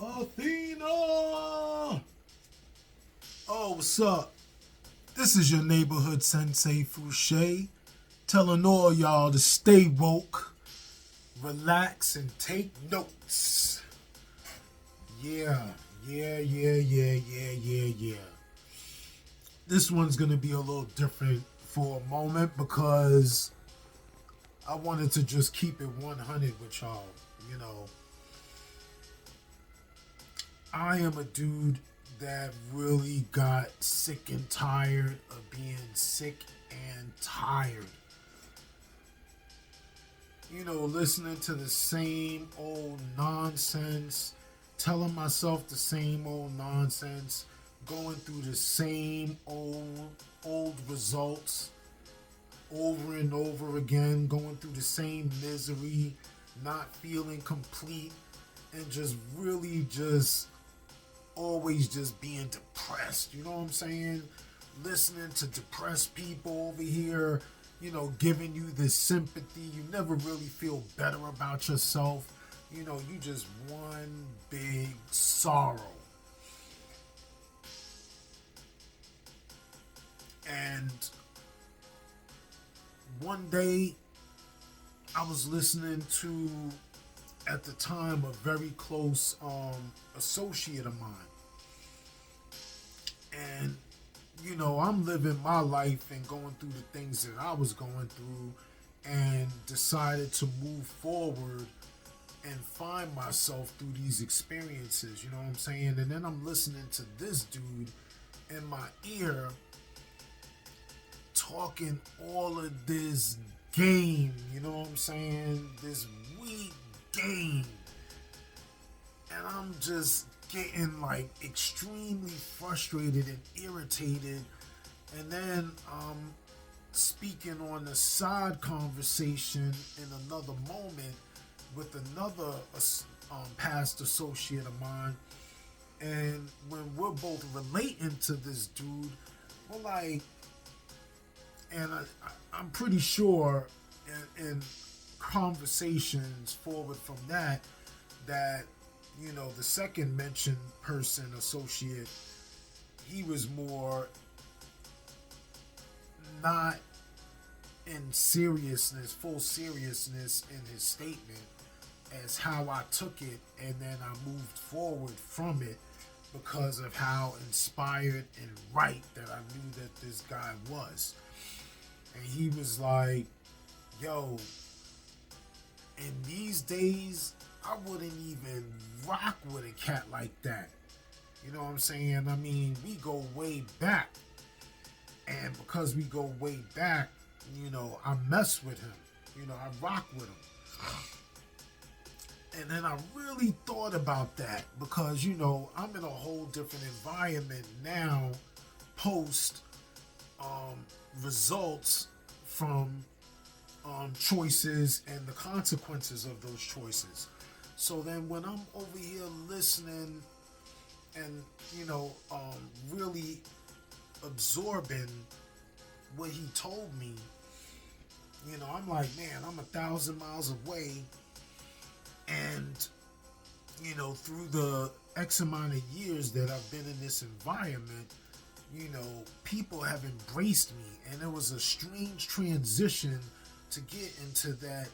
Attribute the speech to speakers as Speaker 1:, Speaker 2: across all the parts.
Speaker 1: Athena! Oh, what's up? This is your neighborhood sensei Fouché, telling all y'all to stay woke, relax, and take notes. Yeah, yeah. This one's gonna be a little different for a moment because I wanted to just keep it 100 with y'all. You know, I am a dude that really got sick and tired of being sick and tired. Listening to the same old nonsense, telling myself the same old nonsense, going through the same old results over and over again, going through the same misery, not feeling complete, and just really just always just being depressed. You know what I'm saying? Listening to depressed people over here, giving you this sympathy. You never really feel better about yourself. You just one big sorrow. And one day I was listening to, at the time, a very close associate of mine. And, I'm living my life and going through the things that I was going through, and decided to move forward and find myself through these experiences, you know what I'm saying? And then I'm listening to this dude in my ear talking all of this game, you know what I'm saying? This weak game. And I'm just getting like extremely frustrated and irritated. And then speaking on a side conversation in another moment with another past associate of mine. And when we're both relating to this dude, we're like, and I'm pretty sure in conversations forward from that, the second mentioned person, associate, he was more not in seriousness, full seriousness in his statement as how I took it, and then I moved forward from it because of how inspired and right that I knew that this guy was. And he was like, yo, in these days, I wouldn't even rock with a cat like that. You know what I'm saying? I mean, we go way back. And because we go way back, I mess with him. I rock with him. And then I really thought about that because, I'm in a whole different environment now, post results from choices and the consequences of those choices. So then when I'm over here listening and, really absorbing what he told me, I'm like, man, I'm 1,000 miles away. And, through the X amount of years that I've been in this environment, people have embraced me. And it was a strange transition to get into that,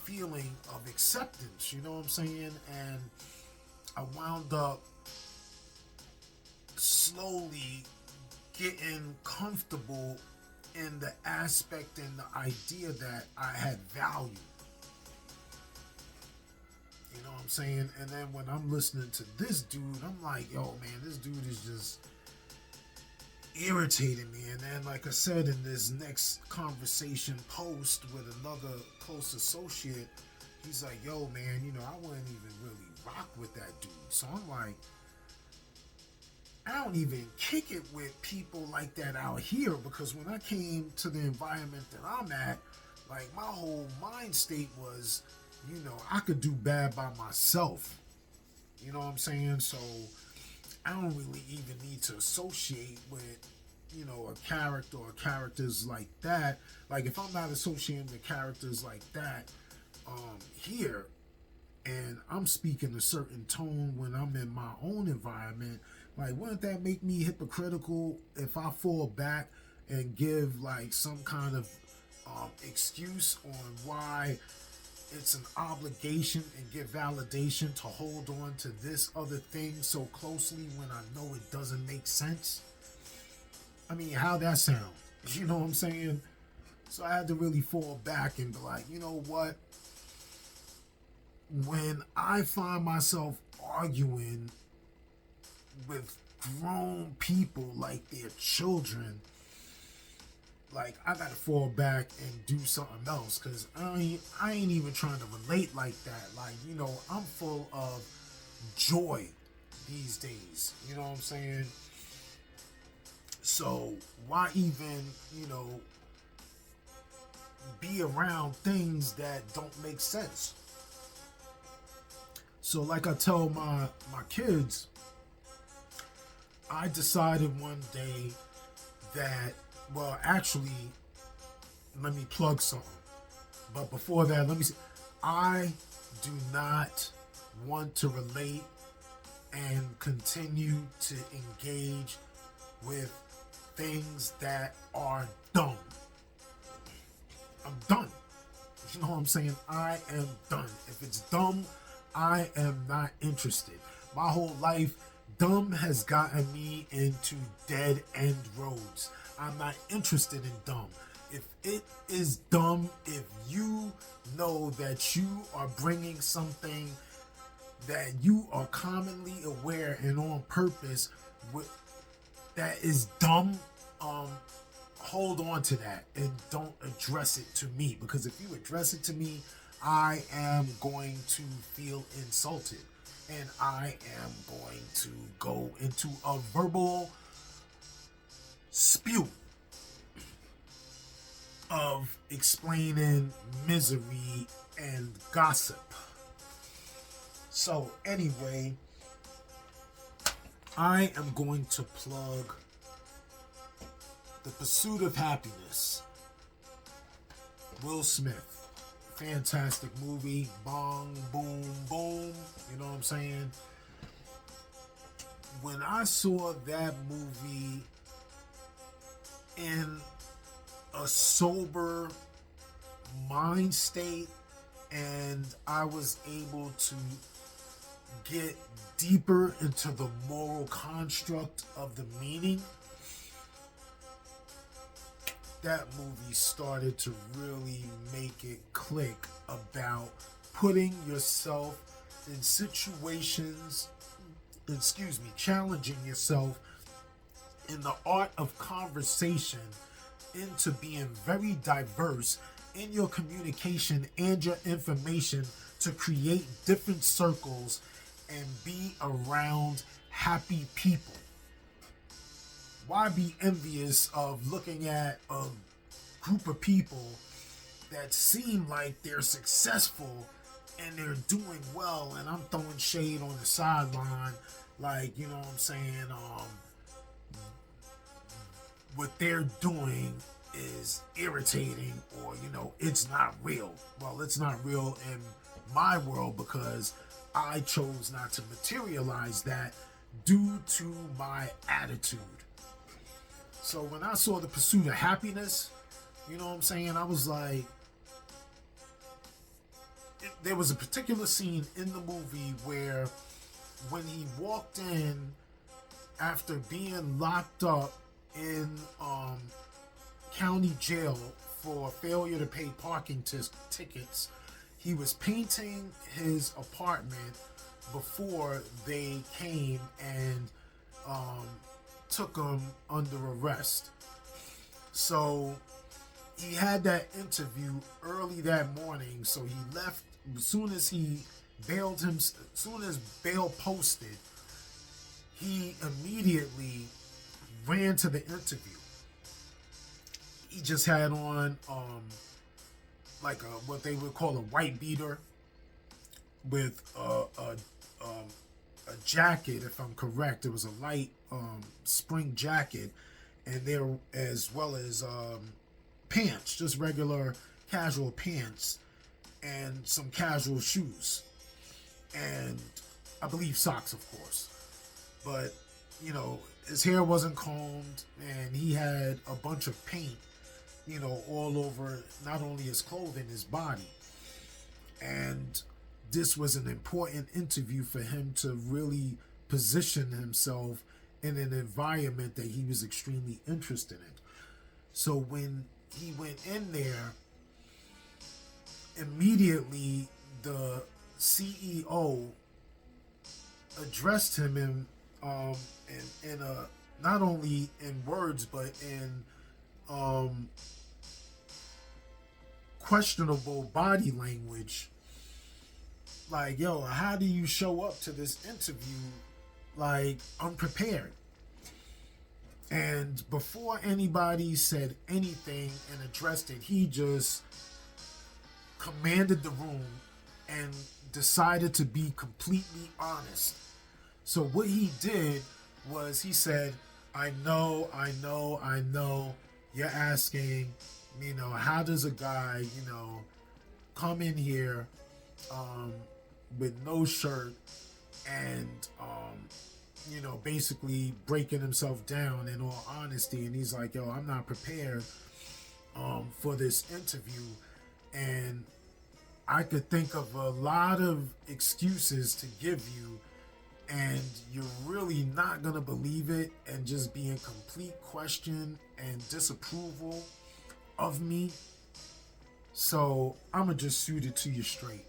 Speaker 1: feeling of acceptance, you know what I'm saying? And I wound up slowly getting comfortable in the aspect and the idea that I had value. You know what I'm saying? And then when I'm listening to this dude, I'm like, yo, man, this dude is just irritating me. And then, like I said, in this next conversation post with another close associate, he's like, yo, man, I wouldn't even really rock with that dude. So I'm like, I don't even kick it with people like that out here, because when I came to the environment that I'm at, like, my whole mind state was, I could do bad by myself. You know what I'm saying? So I don't really even need to associate with, a character or characters like that. Like, if I'm not associating with characters like that here, and I'm speaking a certain tone when I'm in my own environment, like, wouldn't that make me hypocritical if I fall back and give like some kind of excuse on why it's an obligation and give validation to hold on to this other thing so closely when I know it doesn't make sense? I mean, how that sound? You know what I'm saying? So I had to really fall back and be like, you know what? When I find myself arguing with grown people like they're children, like, I gotta fall back and do something else, because I ain't even trying to relate like that. Like, you know, I'm full of joy these days. You know what I'm saying? So why even, you know, be around things that don't make sense? So like I tell my kids, I decided one day that, well, actually, let me plug something. But before that, let me say, I do not want to relate and continue to engage with things that are dumb. I'm done. You know what I'm saying? I am done. If it's dumb, I am not interested. My whole life, dumb has gotten me into dead end roads. I'm not interested in dumb. If it is dumb, if you know that you are bringing something that you are commonly aware and on purpose with, that is dumb, hold on to that and don't address it to me, because if you address it to me, I am going to feel insulted and I am going to go into a verbal spew of explaining misery and gossip. So anyway, I am going to plug The Pursuit of Happiness. Will Smith. Fantastic movie. Bong, boom, boom. You know what I'm saying? When I saw that movie in a sober mind state and I was able to get deeper into the moral construct of the meaning, that movie started to really make it click about putting yourself in situations, challenging yourself in the art of conversation into being very diverse in your communication and your information to create different circles and be around happy people. Why be envious of looking at a group of people that seem like they're successful and they're doing well, and I'm throwing shade on the sideline, like, you know what I'm saying, what they're doing is irritating, or, you know, it's not real. Well, it's not real in my world because I chose not to materialize that due to my attitude. So when I saw The Pursuit of Happiness, you know what I'm saying, I was like, there was a particular scene in the movie where when he walked in after being locked up in county jail for failure to pay parking tickets, he was painting his apartment before they came and took him under arrest. So he had that interview early that morning, so he left as soon as bail posted. He immediately ran to the interview. He just had on like what they would call a white beater with a jacket, if I'm correct. It was a light spring jacket, and there, as well as pants, just regular casual pants, and some casual shoes. and I believe socks, of course. But, his hair wasn't combed, and he had a bunch of paint, all over not only his clothing, his body. And this was an important interview for him to really position himself in an environment that he was extremely interested in. So when he went in there, immediately the CEO addressed him in a, not only in words but in questionable body language, like, yo, how do you show up to this interview like unprepared? And before anybody said anything and addressed it, he just commanded the room and decided to be completely honest. So what he did was he said, I know, you're asking, how does a guy, come in here with no shirt and, basically breaking himself down in all honesty. And he's like, yo, I'm not prepared for this interview. And I could think of a lot of excuses to give you, and you're really not going to believe it and just be in complete question and disapproval of me. So I'm going to just shoot it to you straight.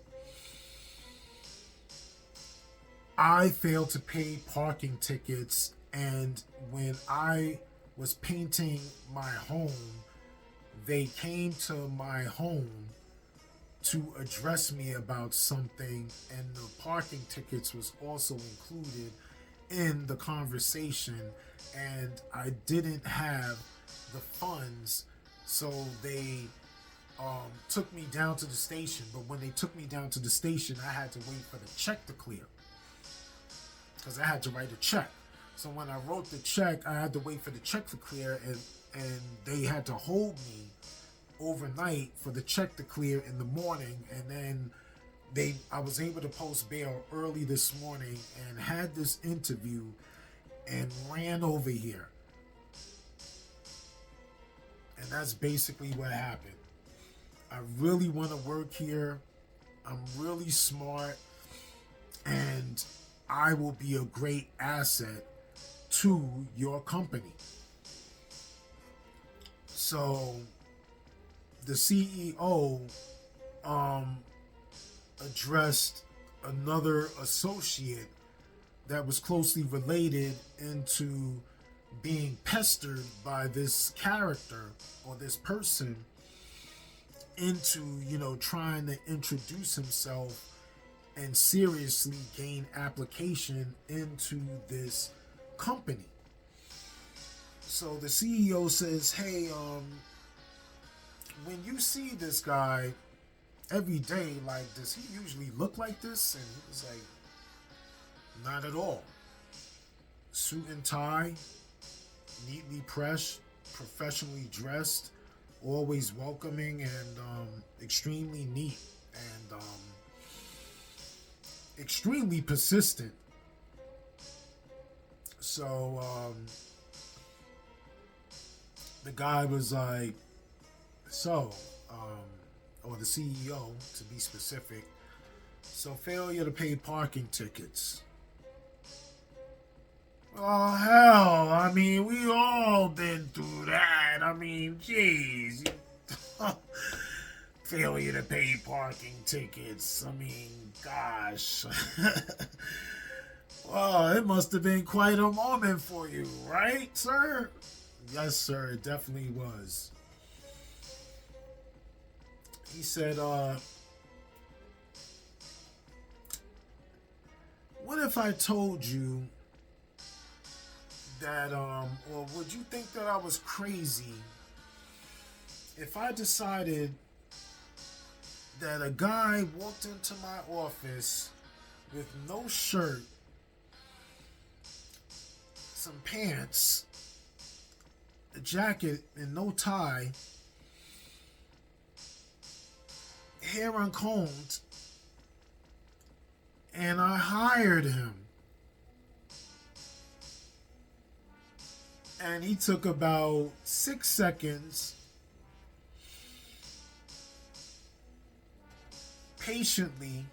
Speaker 1: I failed to pay parking tickets, and when I was painting my home, they came to my home to address me about something, and the parking tickets was also included in the conversation, and I didn't have the funds, so they took me down to the station. But when they took me down to the station, I had to wait for the check to clear, because I had to write a check. So when I wrote the check, I had to wait for the check to clear, and they had to hold me overnight for the check to clear in the morning. And then I was able to post bail early this morning and had this interview and ran over here. And that's basically what happened. I really want to work here. I'm really smart, and I will be a great asset to your company. So the CEO addressed another associate that was closely related into being pestered by this character or this person into, trying to introduce himself and seriously gain application into this company. So the CEO says, hey, when you see this guy every day, like, does he usually look like this? And he was like, not at all. Suit and tie, neatly pressed, professionally dressed, always welcoming, and extremely neat, and extremely persistent. So the guy was like, or the CEO to be specific, so failure to pay parking tickets. Oh, hell, I mean, we all been through that. I mean, jeez. Failure to pay parking tickets. I mean, gosh. Well, it must have been quite a moment for you, right, sir? Yes, sir, it definitely was. He said, what if I told you that, or would you think that I was crazy if I decided that a guy walked into my office with no shirt, some pants, a jacket, and no tie, hair uncombed, And I hired him. And he took about 6 seconds, patiently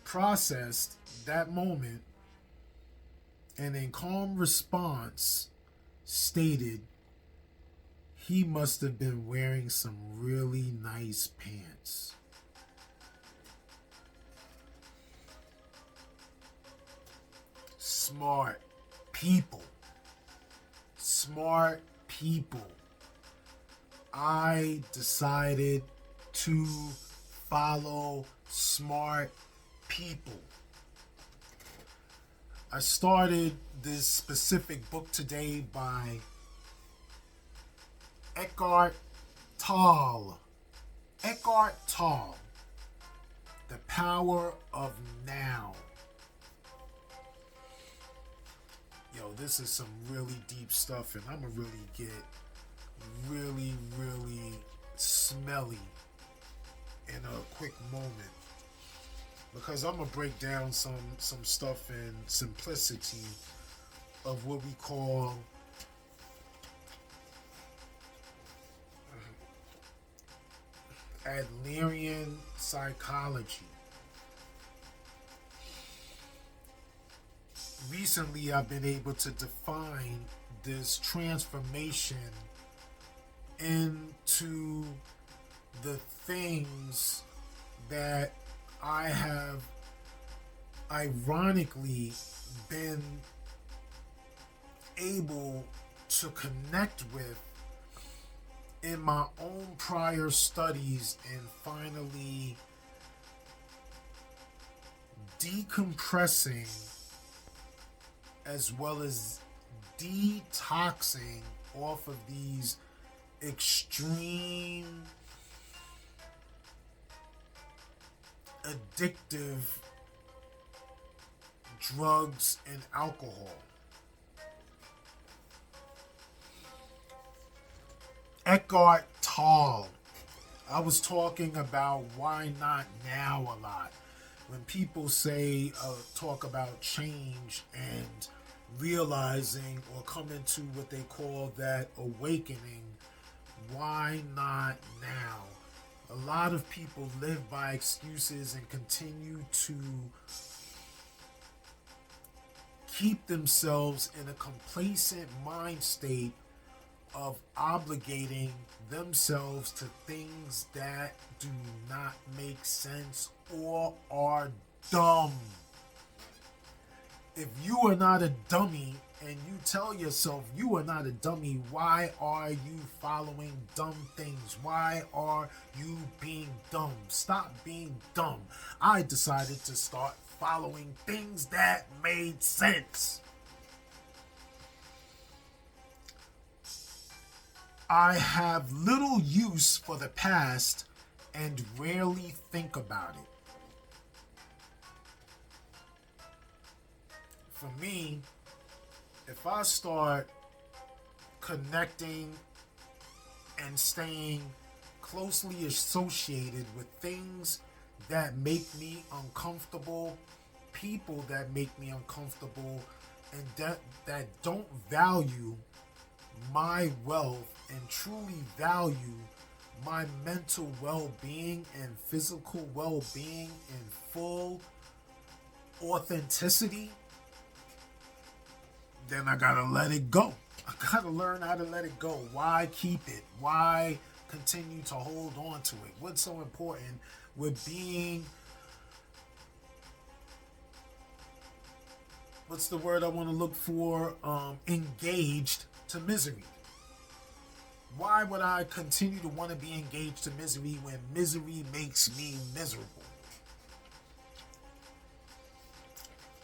Speaker 1: processed that moment, and in calm response stated he must have been wearing some really nice pants. Smart people. Smart people. I decided to follow smart people. I started this specific book today by Eckhart Tolle. Eckhart Tolle. The Power of Now. Yo, this is some really deep stuff, and I'm going to really get really smelly in a quick moment, because I'm going to break down some stuff in simplicity of what we call Adlerian Psychology. Recently, I've been able to define this transformation into the things that I have ironically been able to connect with in my own prior studies, and finally decompressing as well as detoxing off of these extreme addictive drugs and alcohol. Eckhart Tolle. I was talking about why not now a lot. When people say, talk about change and realizing or coming to what they call that awakening, why not now? A lot of people live by excuses and continue to keep themselves in a complacent mind state of obligating themselves to things that do not make sense or are dumb. If you are not a dummy and you tell yourself you are not a dummy, why are you following dumb things? Why are you being dumb? Stop being dumb. I decided to start following things that made sense. I have little use for the past and rarely think about it. For me, if I start connecting and staying closely associated with things that make me uncomfortable, people that make me uncomfortable, and that don't value my wealth and truly value my mental well-being and physical well-being in full authenticity, then I gotta let it go. I gotta learn how to let it go. Why keep it? Why continue to hold on to it? What's so important with being, what's the word I want to look for? Engaged to misery. Why would I continue to want to be engaged to misery when misery makes me miserable?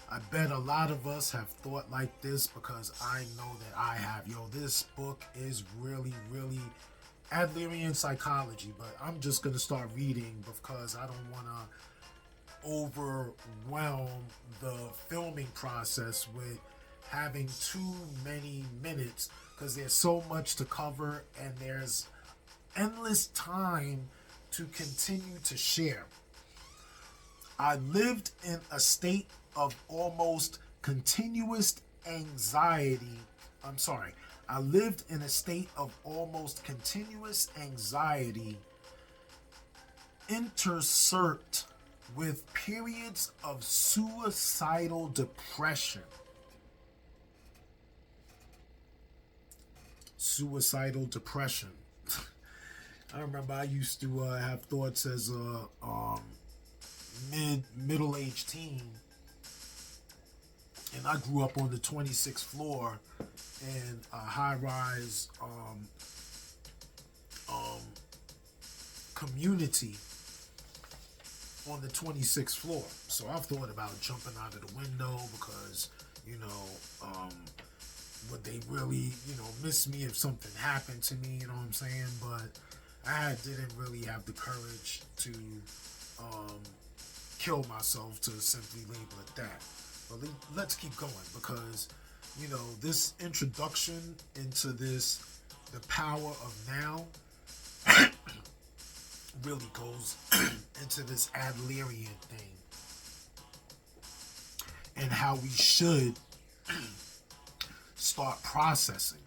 Speaker 1: I bet a lot of us have thought like this, because I know that I have. Yo, this book is really Adlerian Psychology, but I'm just going to start reading because I don't want to overwhelm the filming process with having too many minutes, because there's so much to cover and there's endless time to continue to share. I lived in a state of almost continuous anxiety. I'm sorry. I lived in a state of almost continuous anxiety, interspersed with periods of suicidal depression. Suicidal depression. I remember I used to have thoughts as a middle-aged teen, and I grew up on the 26th floor in a high-rise community on the 26th floor. So I've thought about jumping out of the window because, would they really, miss me if something happened to me, you know what I'm saying? But I didn't really have the courage to kill myself, to simply label it that. But let's keep going, because, this introduction into the power of now, really goes into this Adlerian thing, and how we should start processing.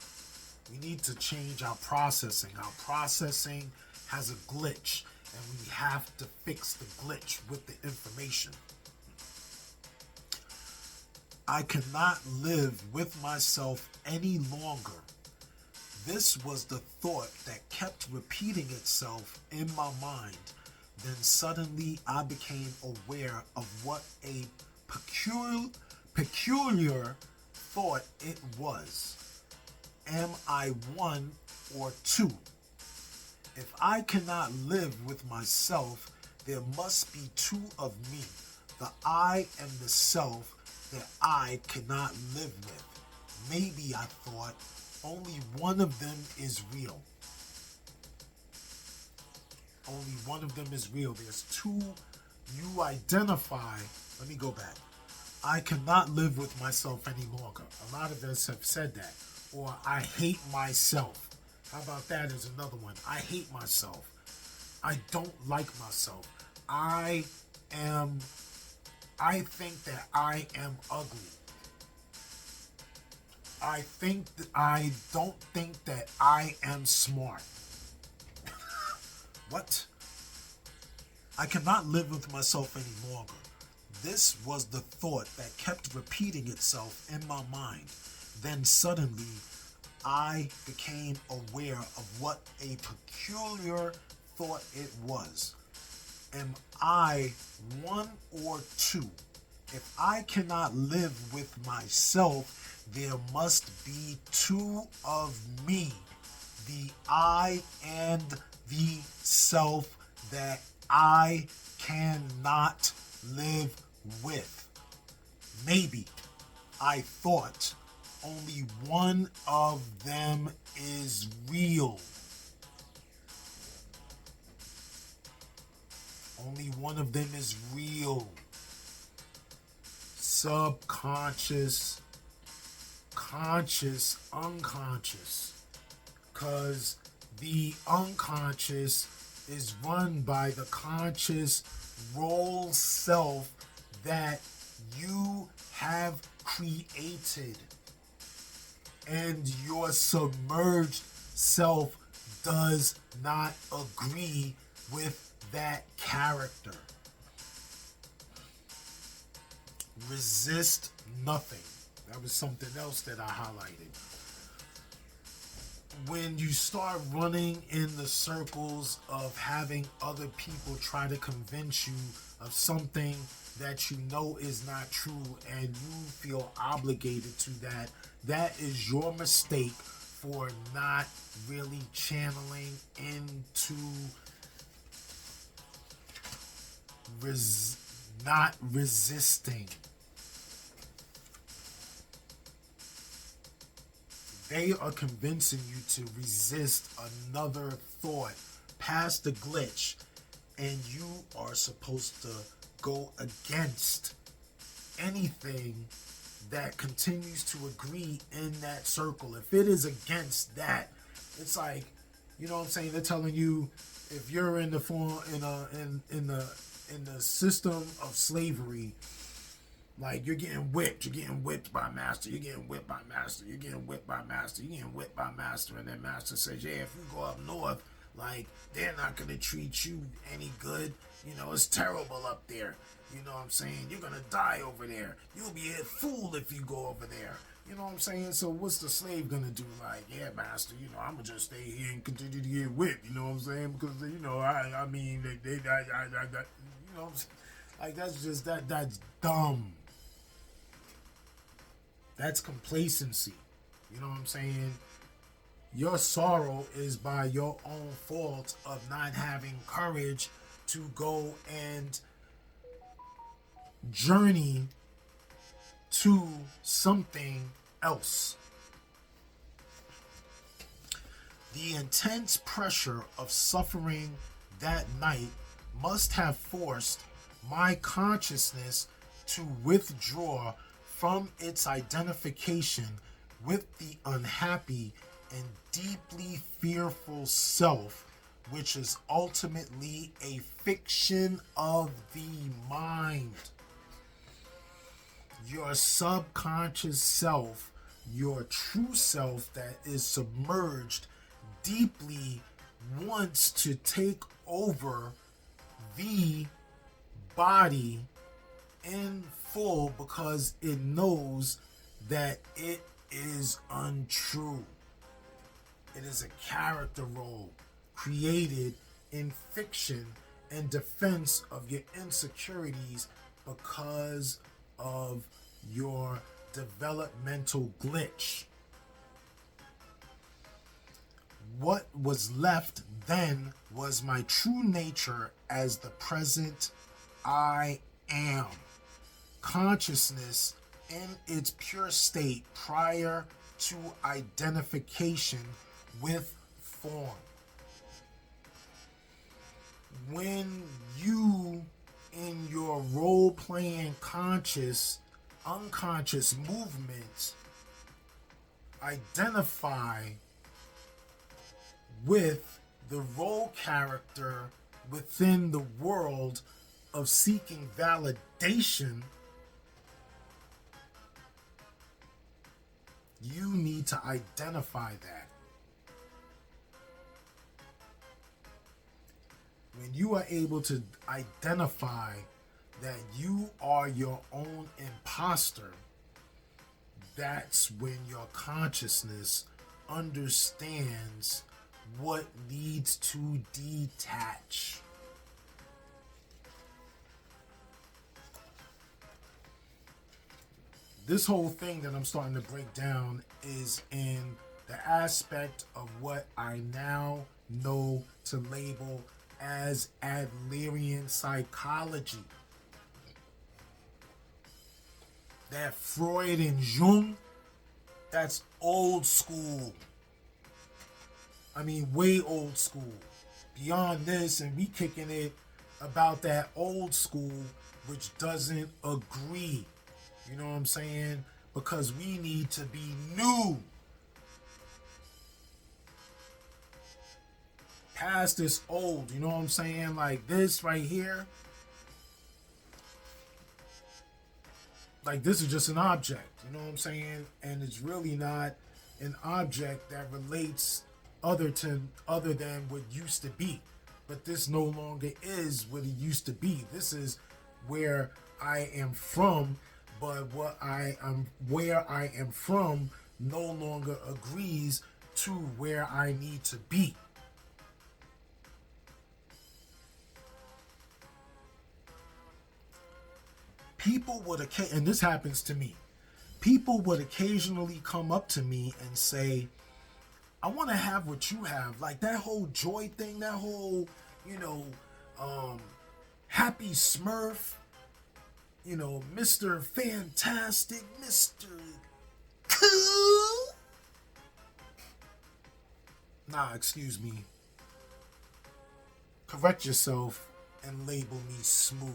Speaker 1: We need to change our processing. Our processing has a glitch, and we have to fix the glitch with the information. I cannot live with myself any longer. This was the thought that kept repeating itself in my mind. Then suddenly I became aware of what a peculiar thought it was. Am I one or two? If I cannot live with myself, there must be two of me, the I and the self that I cannot live with. Maybe, I thought, only one of them is real. Only one of them is real. There's two you identify. Let me go back. I cannot live with myself any longer. A lot of us have said that. Or I hate myself. How about that as another one? I hate myself. I don't like myself. I think that I am ugly. I don't think that I am smart. What? I cannot live with myself any longer. This was the thought that kept repeating itself in my mind. Then suddenly, I became aware of what a peculiar thought it was. Am I one or two? If I cannot live with myself, there must be two of me, the I and the self that I cannot live with. Maybe, I thought, only one of them is real. Only one of them is real. Subconscious, conscious, unconscious. Because the unconscious is run by the conscious role self that you have created. And your submerged self does not agree with that character. Resist nothing. That was something else that I highlighted. When you start running in the circles of having other people try to convince you of something that you know is not true, and you feel obligated to that, that is your mistake for not really channeling into not resisting. They are convincing you to resist another thought past the glitch, and you are supposed to go against anything that continues to agree in that circle. If it is against that, it's like, you know what I'm saying? They're telling you, if you're in the form in the in the system of slavery, like you're getting whipped. You're getting whipped by master. You're getting whipped by master. You're getting whipped by master. You're getting whipped by master. And then master says, yeah, if you go up north, like, they're not going to treat you any good. You know, it's terrible up there. You know what I'm saying? You're going to die over there. You'll be a fool if you go over there. You know what I'm saying? So what's the slave going to do? Like, yeah, master, you know, I'm going to just stay here and continue to get whipped. You know what I'm saying? Because, you know, I mean, you know what I'm saying? Like, that's dumb. That's complacency. You know what I'm saying? Your sorrow is by your own fault of not having courage to go and journey to something else. The intense pressure of suffering that night must have forced my consciousness to withdraw from its identification with the unhappy and deeply fearful self, which is ultimately a fiction of the mind. Your subconscious self, your true self that is submerged deeply, wants to take over the body in full because it knows that it is untrue. It is a character role created in fiction in defense of your insecurities because of your developmental glitch. What was left then was my true nature as the present I am. Consciousness in its pure state prior to identification with form. When you, in your role-playing unconscious movements, identify with the role character within the world of seeking validation, you need to identify that. When you are able to identify that you are your own imposter, that's when your consciousness understands what needs to detach. This whole thing that I'm starting to break down is in the aspect of what I now know to label as Adlerian psychology. That Freud and Jung, that's old school. I mean, way old school. Beyond this, and we kicking it about that old school which doesn't agree. You know what I'm saying? Because we need to be new. Past this old, you know what I'm saying? Like this right here. Like this is just an object, you know what I'm saying? And it's really not an object that relates other than what used to be. But this no longer is what it used to be. This is where I am from, but where I am from no longer agrees to where I need to be. People would and this happens to me, people would occasionally come up to me and say, I want to have what you have. Like that whole joy thing, that whole, happy Smurf, Mr. Fantastic, Mr. Cool. Nah, excuse me. Correct yourself and label me smooth.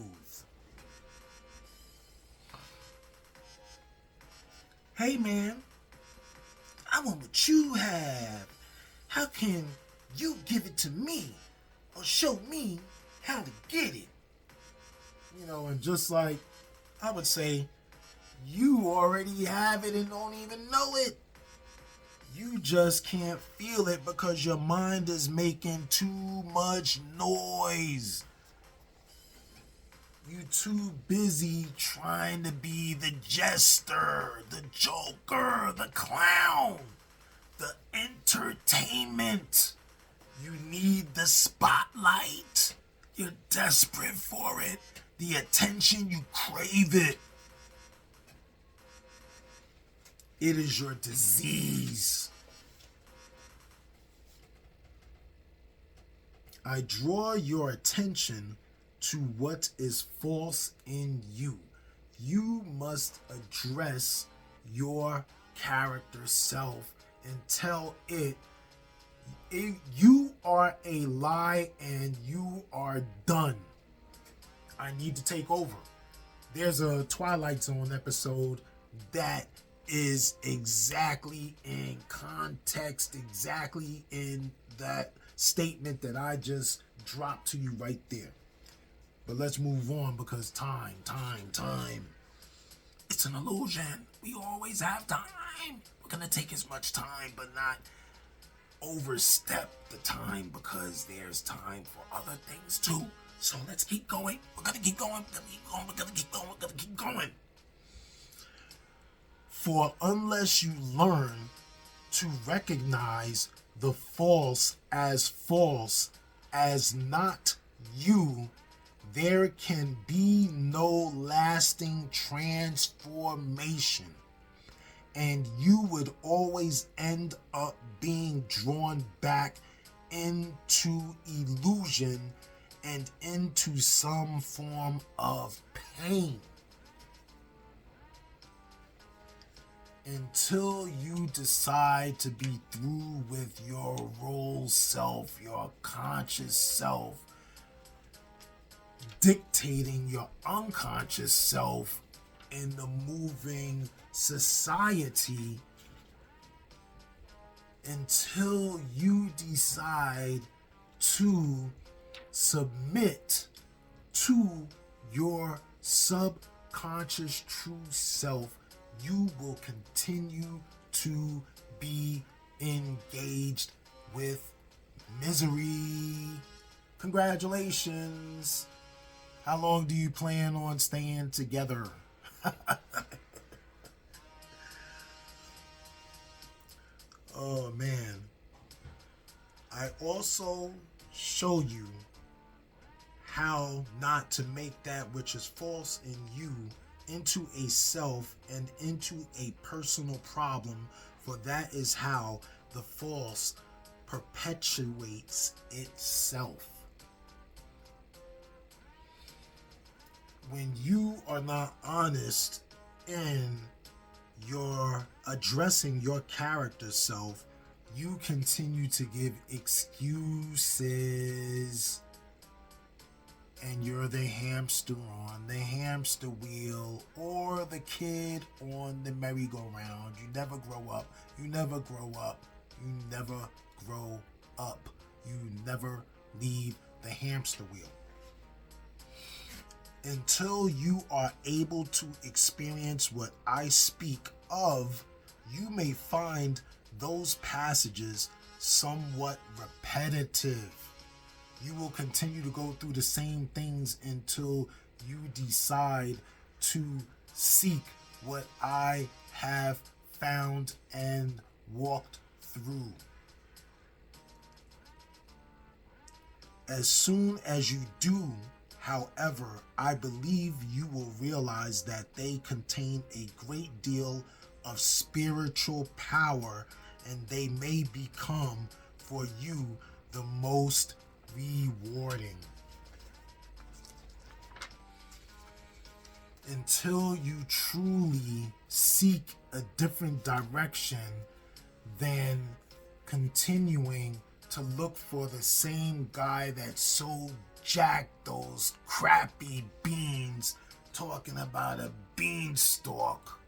Speaker 1: Hey man, I want what you have. How can you give it to me or show me how to get it? And just like I would say, you already have it and don't even know it. You just can't feel it because your mind is making too much noise. You too busy trying to be the jester, the joker, the clown, the entertainment. You need the spotlight. You're desperate for it. The attention, you crave it. It is your disease. I draw your attention to what is false in you. You must address your character self and tell it, you are a lie and you are done. I need to take over. There's a Twilight Zone episode that is exactly in context, exactly in that statement that I just dropped to you right there. But let's move on because time. It's an illusion. We always have time. We're going to take as much time, but not overstep the time because there's time for other things too. So let's keep going. We're going to keep going. We're going to keep going. For unless you learn to recognize the false as not you, there can be no lasting transformation. And you would always end up being drawn back into illusion and into some form of pain. Until you decide to be through with your role self, your conscious self, dictating your unconscious self in the moving society, until you decide to submit to your subconscious true self, you will continue to be engaged with misery. Congratulations. How long do you plan on staying together? Oh man. I also show you how not to make that which is false in you into a self and into a personal problem, for that is how the false perpetuates itself. When you are not honest in your addressing your character self, you continue to give excuses. And you're the hamster on the hamster wheel or the kid on the merry-go-round. You never grow up. You never grow up. You never grow up. You never leave the hamster wheel. Until you are able to experience what I speak of, you may find those passages somewhat repetitive. You will continue to go through the same things until you decide to seek what I have found and walked through. As soon as you do, however, I believe you will realize that they contain a great deal of spiritual power, and they may become for you the most rewarding. Until you truly seek a different direction than continuing to look for the same guy that sold Jack those crappy beans, talking about a beanstalk,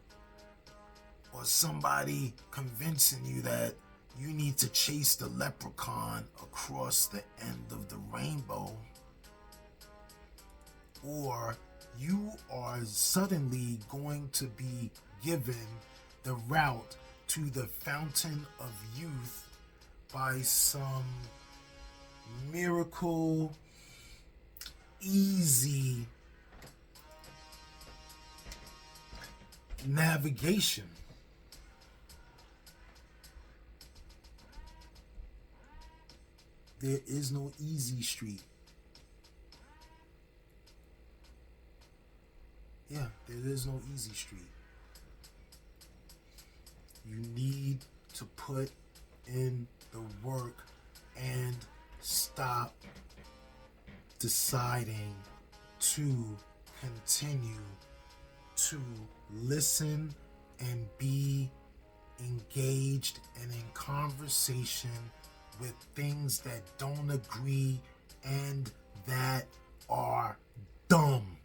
Speaker 1: or somebody convincing you that you need to chase the leprechaun across the end of the rainbow, or you are suddenly going to be given the route to the fountain of youth by some miracle, easy navigation. There is no easy street. Yeah, there is no easy street. You need to put in the work and stop deciding to continue to listen and be engaged and in conversation with things that don't agree and that are dumb.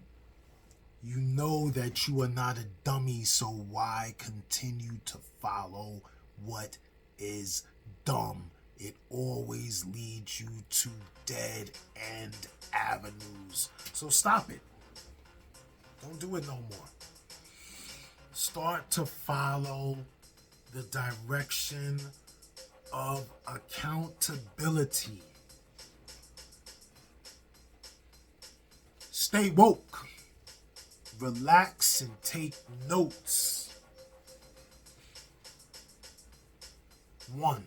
Speaker 1: You know that you are not a dummy, so why continue to follow what is dumb? It always leads you to dead end avenues. So stop it. Don't do it no more. Start to follow the direction of accountability. Stay woke. Relax and take notes. 1.